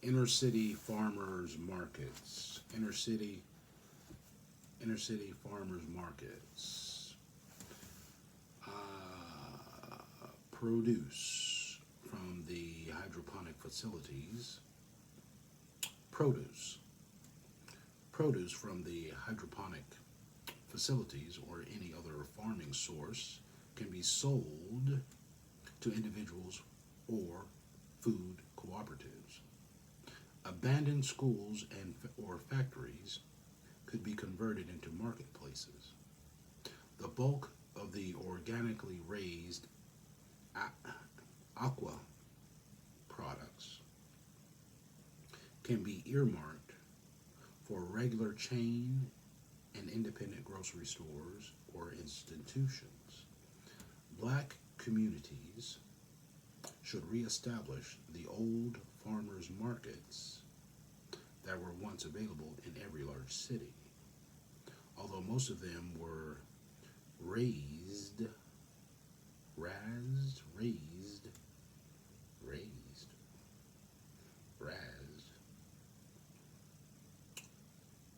Inner city farmers markets. Inner city farmers markets. Produce from the hydroponic facilities. Produce. Produce from the hydroponic facilities or any other farming source can be sold to individuals or food cooperatives. Abandoned schools and or factories could be converted into marketplaces. The bulk of the organically raised aqua products can be earmarked for regular chain and independent grocery stores or institutions. Black communities should reestablish the old farmers markets that were once available in every large city. Although most of them were raised, razed, raised, raised, razed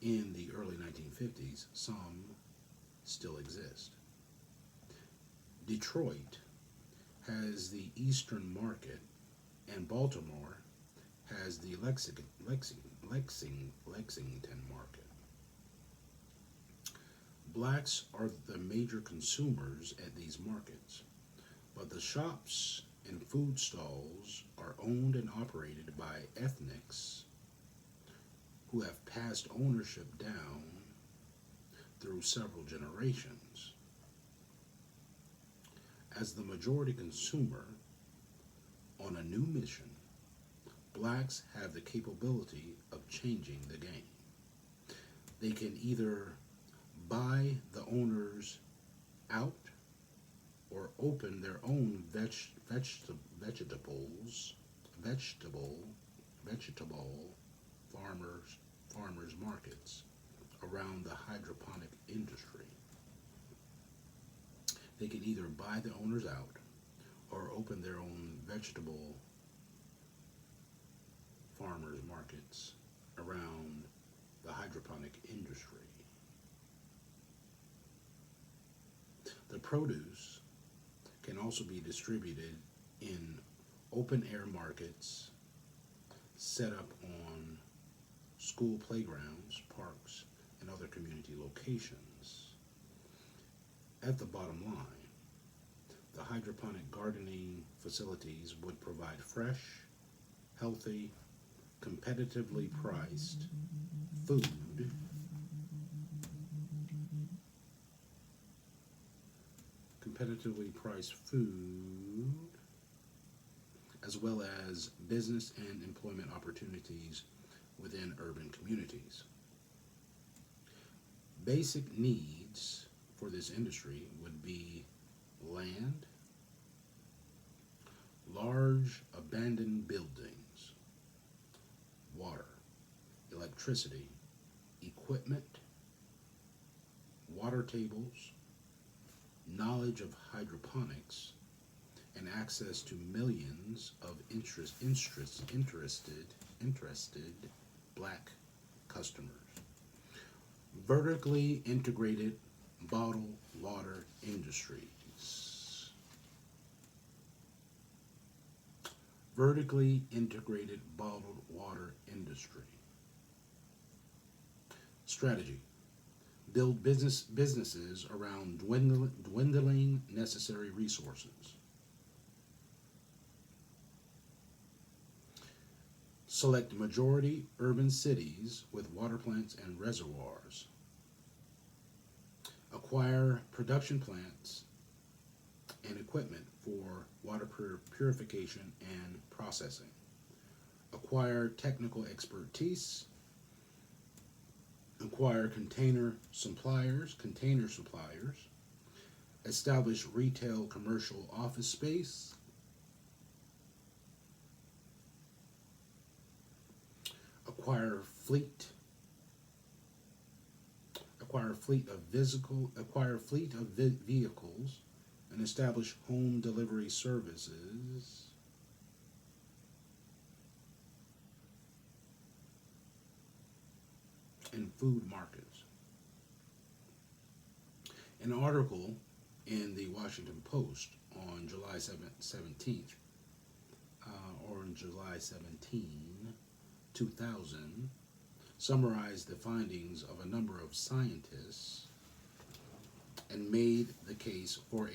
in the early 1950s, some still exist. Detroit has the Eastern Market, and Baltimore has the Lexington Market. Blacks are the major consumers at these markets, but the shops and food stalls are owned and operated by ethnics who have passed ownership down through several generations. As the majority consumer on a new mission, blacks have the capability of changing the game. They can either buy the owners out or open their own vegetable farmers markets around the hydroponic industry. They can either buy the owners out or open their own vegetable farmers markets around the hydroponic industry. The produce can also be distributed in open air markets set up on school playgrounds, parks, and other community locations. At the bottom line, the hydroponic gardening facilities would provide fresh, healthy, competitively priced food as well as business and employment opportunities within urban communities. Basic needs for this industry would be land, large abandoned buildings, water, electricity, equipment, water tables, knowledge of hydroponics, and access to millions of interested black customers. Vertically integrated bottled water industries. Vertically integrated bottled water industry. Strategy. Build businesses around dwindling necessary resources. Select majority urban cities with water plants and reservoirs. Acquire production plants and equipment for water purification and processing. Acquire technical expertise. Acquire container suppliers. Establish retail, commercial, office space. Acquire fleet of vehicles and establish home delivery services. and food markets. An article in the Washington Post on July 17th, or on July 17, 2000, summarized the findings of a number of scientists and made the case for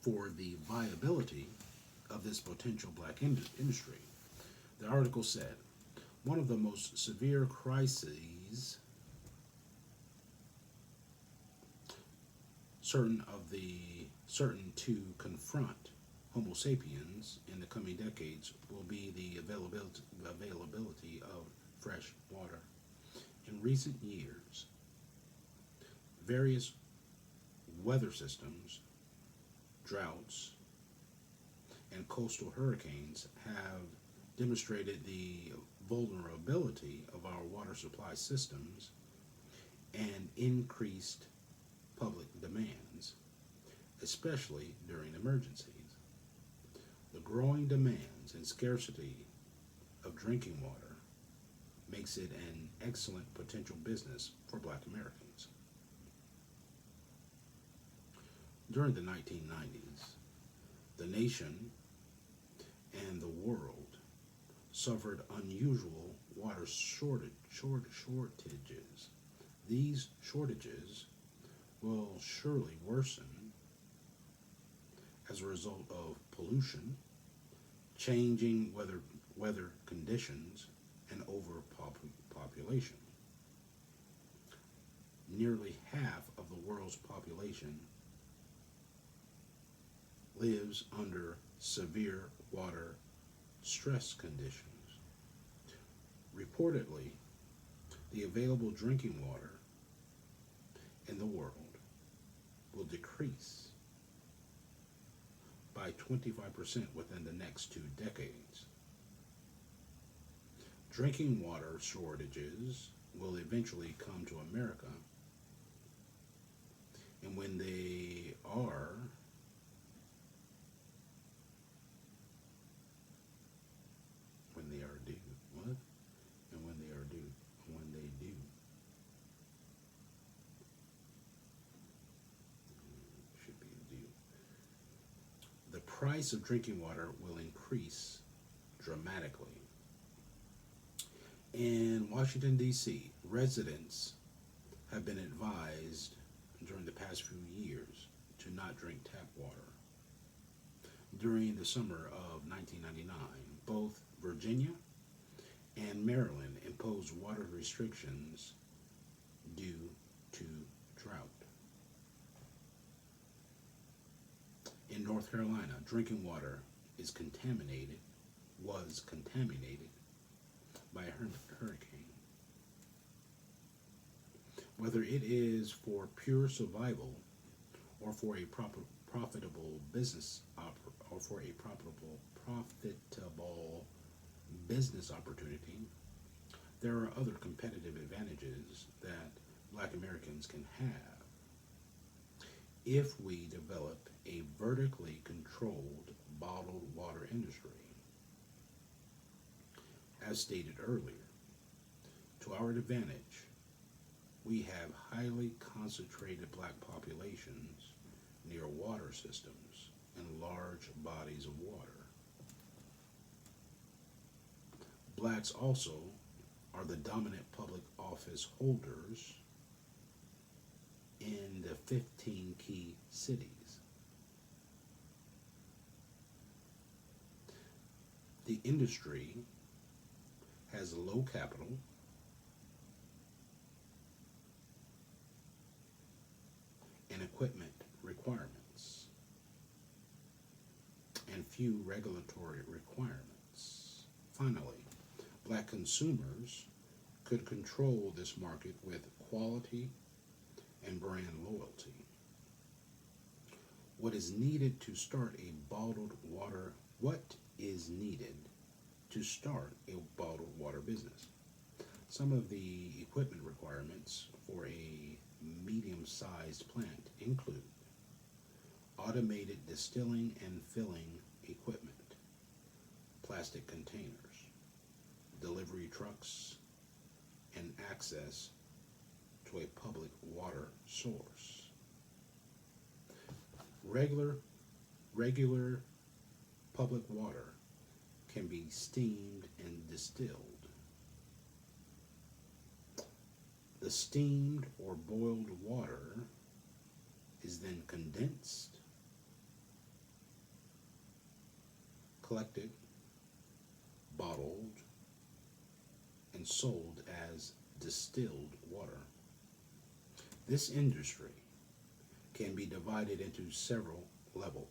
the viability of this potential black industry. The article said, one of the most severe crises certain to confront Homo sapiens in the coming decades will be the availability of fresh water. In recent years, various weather systems, droughts, and coastal hurricanes have demonstrated the vulnerability of our water supply systems and increased public demands, especially during emergencies. The growing demands and scarcity of drinking water makes it an excellent potential business for Black Americans. During the 1990s, the nation and the world suffered unusual water shortages. These shortages will surely worsen as a result of pollution, changing weather conditions, and overpopulation. Nearly half of the world's population lives under severe water stress conditions. Reportedly, the available drinking water in the world will decrease by 25% within the next 2 decades. Drinking water shortages will eventually come to America, and when they are due, what? And when they are due, when they do, should be due. The price of drinking water will increase dramatically. In Washington, D.C., residents have been advised during the past few years to not drink tap water. During the summer of 1999, both Virginia and Maryland imposed water restrictions due to drought. In North Carolina, drinking water was contaminated by a hurricane. Whether it is for pure survival or for a profitable business opportunity, there are other competitive advantages that Black Americans can have if we develop a vertically controlled bottled water industry. As stated earlier, to our advantage, we have highly concentrated Black populations near water systems and large bodies of water. Blacks also are the dominant public office holders in the 15 key cities. The industry has low capital and equipment requirements and few regulatory requirements. Finally, Black consumers could control this market with quality and brand loyalty. What is needed to start a bottled water business? Some of the equipment requirements for a medium-sized plant include automated distilling and filling equipment, plastic containers, delivery trucks, and access to a public water source. Regular regular public water can be steamed and distilled. The steamed or boiled water is then condensed, collected, bottled, and sold as distilled water. This industry can be divided into several levels.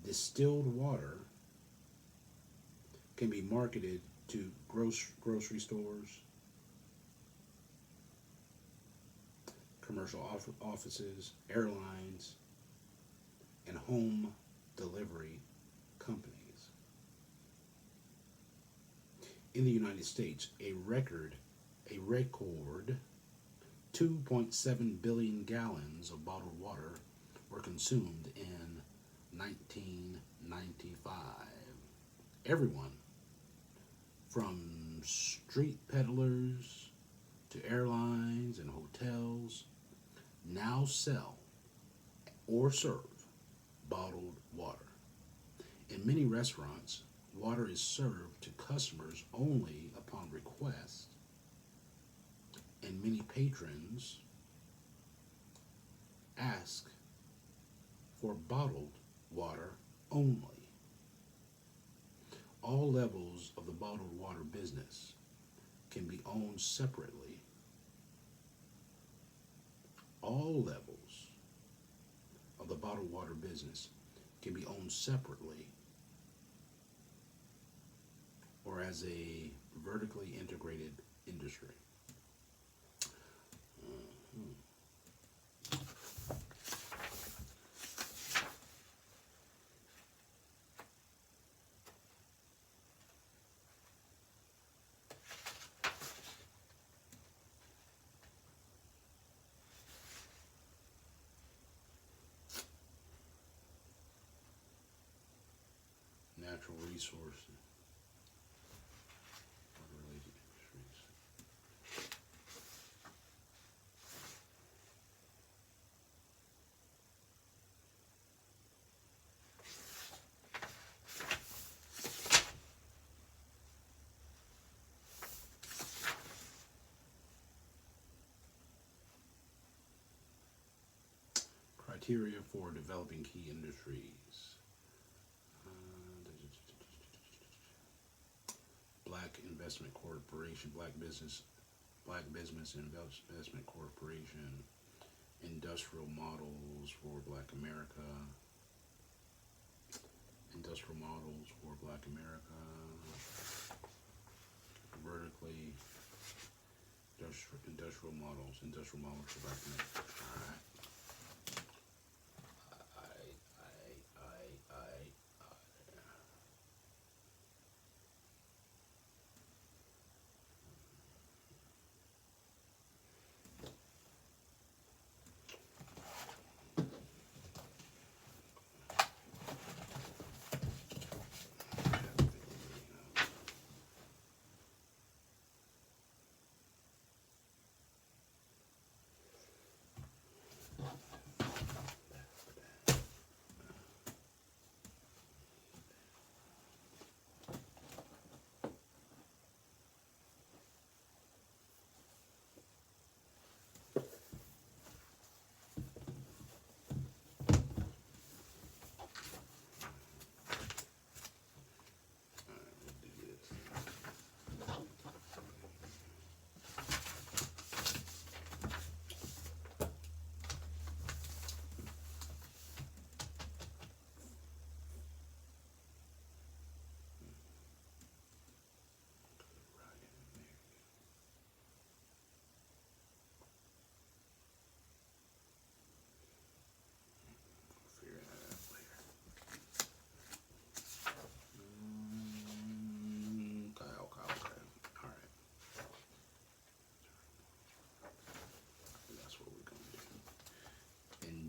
Distilled water can be marketed to grocery stores, commercial offices, airlines, and home delivery companies. In the United States, a record 2.7 billion gallons of bottled water were consumed in 1995. Everyone from street peddlers to airlines and hotels now sell or serve bottled water. In many restaurants, water is served to customers only upon request, and many patrons ask for bottled water only. All levels of the bottled water business can be owned separately. All levels of the bottled water business can be owned separately or as a vertically integrated industry. Natural resources, water-related industries. Criteria for developing key industries. Black Investment Corporation, Black Business Investment Corporation, Industrial Models for Black America, Industrial Models for Black America, vertically, Industrial Models for Black America. All right.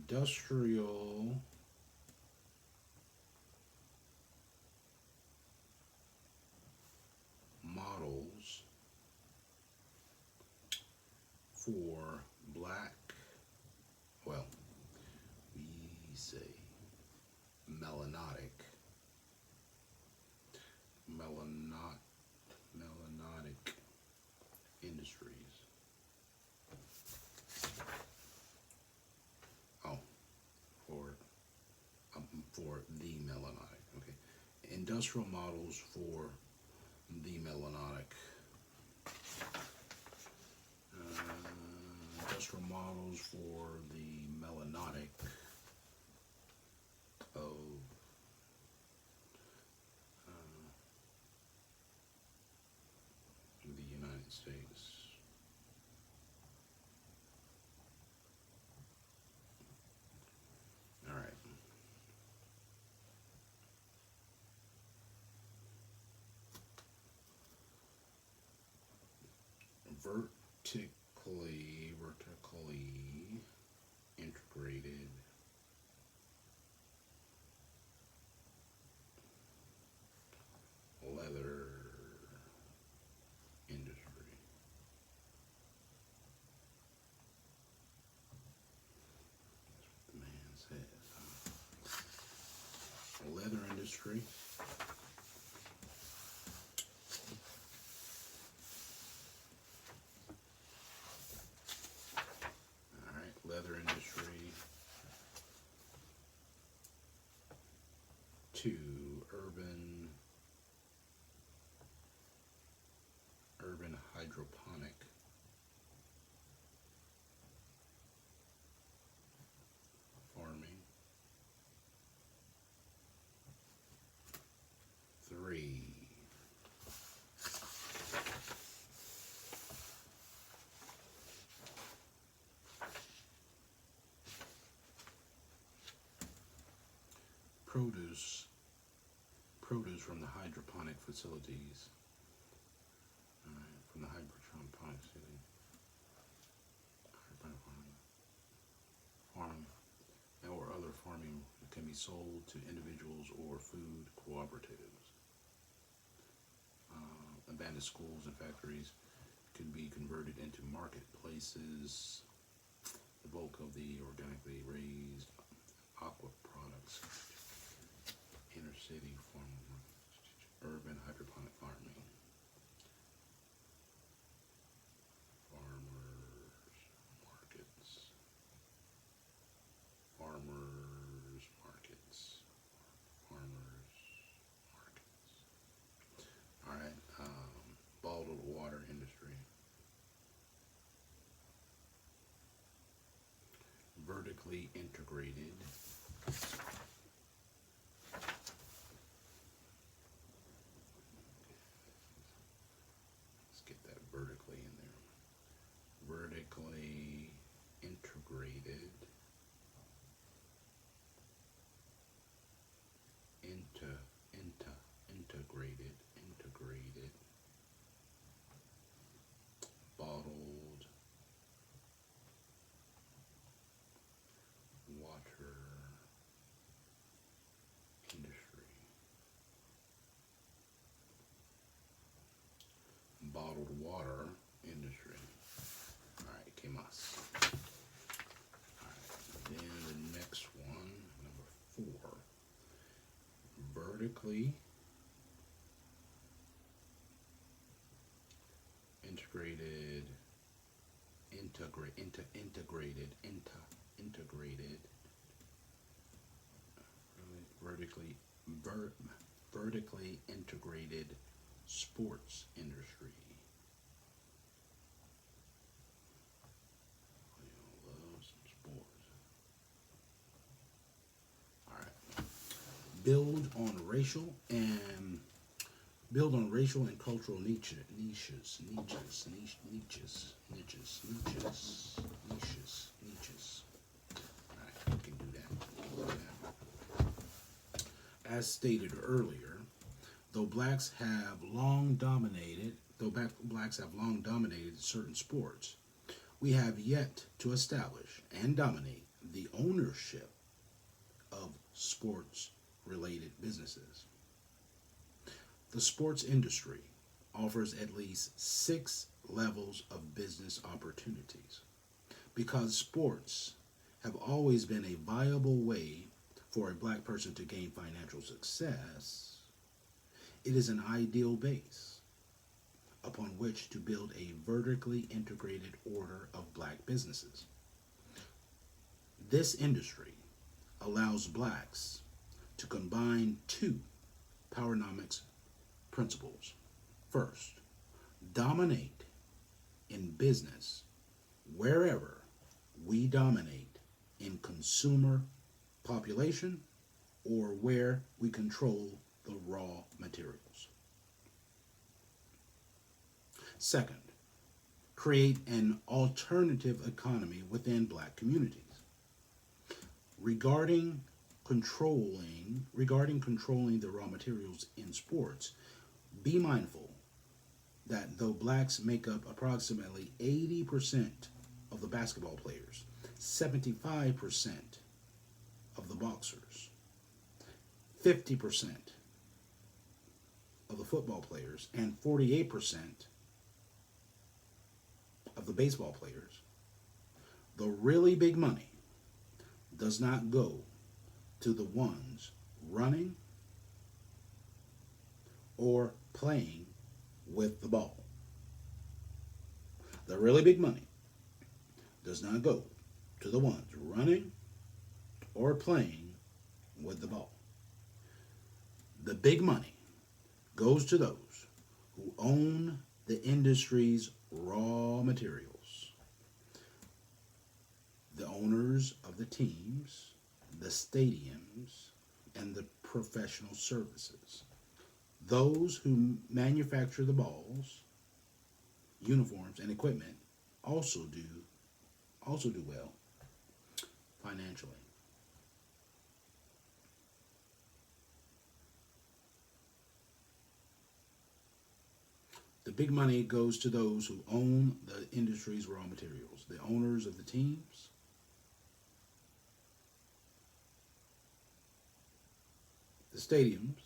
Industrial models for black, well, we say melanotic, melanot, melanotic industries. Oh, for the melanotic. Okay, industrial models for the melanotic. Industrial models for the melanotic of the United States. All right. Vertically integrated leather industry. That's what the man says. Leather industry. All right, leather industry. To urban hydroponic farming. 3. Produce from the hydroponic facilities. All right, from the hydroponic facility. Farm or other farming can be sold to individuals or food cooperatives. Abandoned schools and factories can be converted into marketplaces. The bulk of the organically raised aqua products. Inner city farm, urban hydroponic farming. Farmers markets. All right, bottled water industry. Vertically integrated. Let's get that vertically in there. Vertically integrated. Integrated bottled water industry. Bottled water industry. All right, ¿qué más? All right, then the next one, number 4. Vertically integrated, vertically integrated sports industry. We all love some sports. All right. Build on racial and cultural niches. All right, we can do that. As stated earlier, though blacks have long dominated certain sports, we have yet to establish and dominate the ownership of sports related businesses. The sports industry, offers at least 6 levels of business opportunities. Because sports have always been a viable way for a black person to gain financial success, it is an ideal base upon which to build a vertically integrated order of black businesses. This industry allows blacks to combine two powernomics principles. First, dominate in business wherever we dominate in consumer population or where we control the raw materials. Second, create an alternative economy within black communities. Regarding controlling the raw materials in sports, be mindful that though blacks make up approximately 80% of the basketball players, 75% of the boxers, 50% of the football players, and 48% of the baseball players, the really big money does not go to the ones running or playing with the ball. The really big money does not go to the ones running or playing with the ball. The big money goes to those who own the industry's raw materials. The owners of the teams, the stadiums, and the professional services. Those who manufacture the balls, uniforms, and equipment also do well financially. The big money goes to those who own the industry's raw materials, the owners of the teams, the stadiums,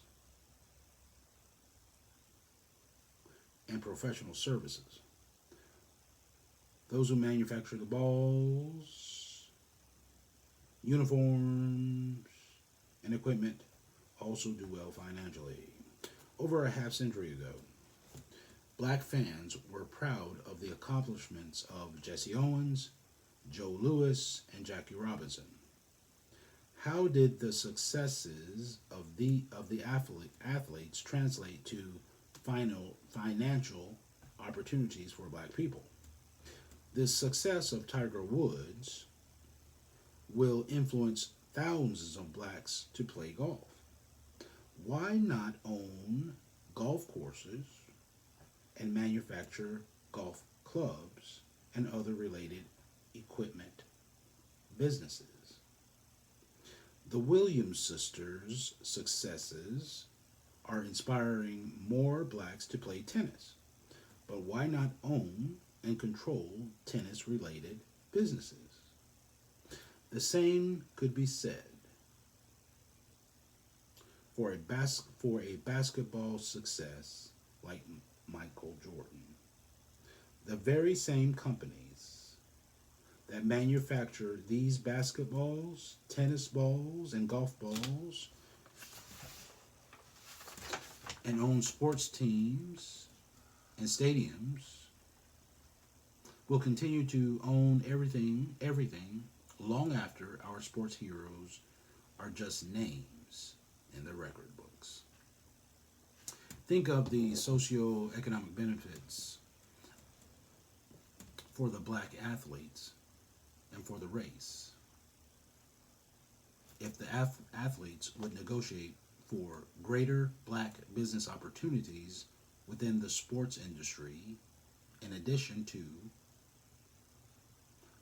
and professional services. Those who manufacture the balls, uniforms, and equipment also do well financially. Over a half century ago, black fans were proud of the accomplishments of Jesse Owens, Joe Louis, and Jackie Robinson. How did the successes of the athletes translate to financial opportunities for black people? The success of Tiger Woods will influence thousands of blacks to play golf. Why not own golf courses and manufacture golf clubs and other related equipment businesses? The Williams sisters' successes are inspiring more blacks to play tennis. But why not own and control tennis-related businesses? The same could be said for a basketball success like Michael Jordan. The very same companies that manufacture these basketballs, tennis balls, and golf balls and own sports teams and stadiums will continue to own everything long after our sports heroes are just names in the record books. Think of the socio-economic benefits for the black athletes and for the race. If the athletes would negotiate for greater black business opportunities within the sports industry, in addition to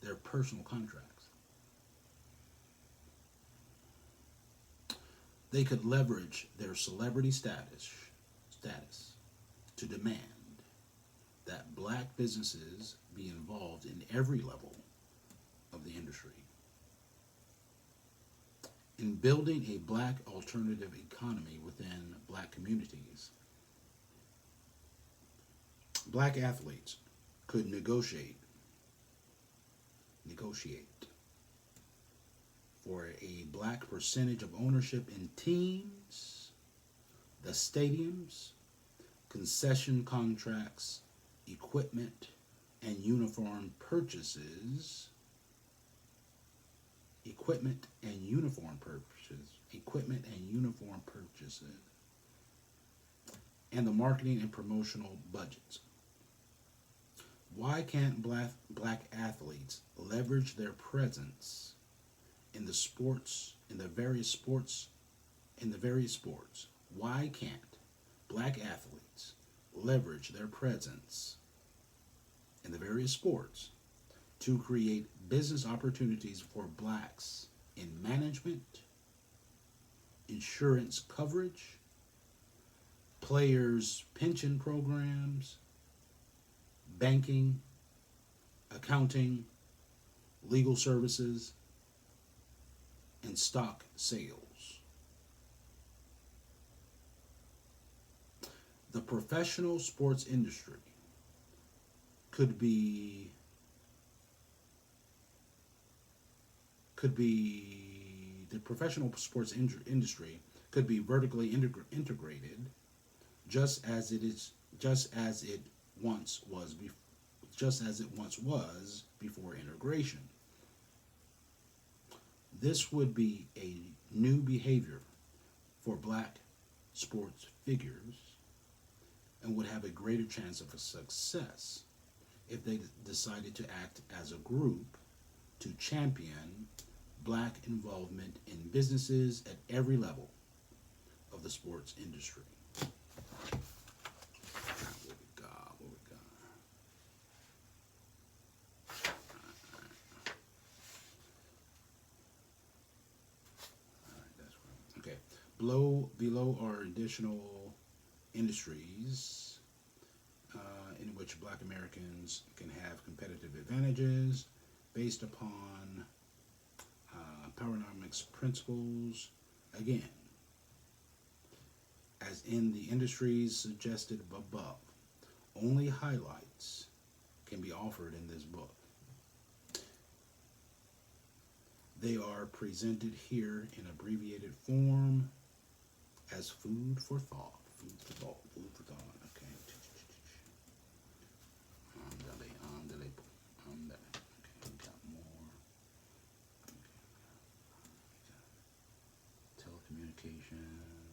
their personal contracts, they could leverage their celebrity status to demand that black businesses be involved in every level of the industry. In building a black alternative economy within black communities, Black athletes could negotiate for a black percentage of ownership in teams, the stadiums, concession contracts, equipment, and uniform purchases. And the marketing and promotional budgets. Why can't black athletes leverage their presence in the sports, in the various sports, Why can't black athletes leverage their presence in the various sports to create business opportunities for blacks in management, insurance coverage, players' pension programs, banking, accounting, legal services, and stock sales? The professional sports industry could be vertically integrated, just as it once was before integration. This would be a new behavior for black sports figures and would have a greater chance of a success if they decided to act as a group to champion black involvement in businesses at every level of the sports industry. What we got? All right, that's right. Okay. Below are additional industries in which black Americans can have competitive advantages based upon Powernomics principles. Again, as in the industries suggested above, only highlights can be offered in this book. They are presented here in abbreviated form as food for thought. Okay. Okay, we got more. Okay. Telecommunications.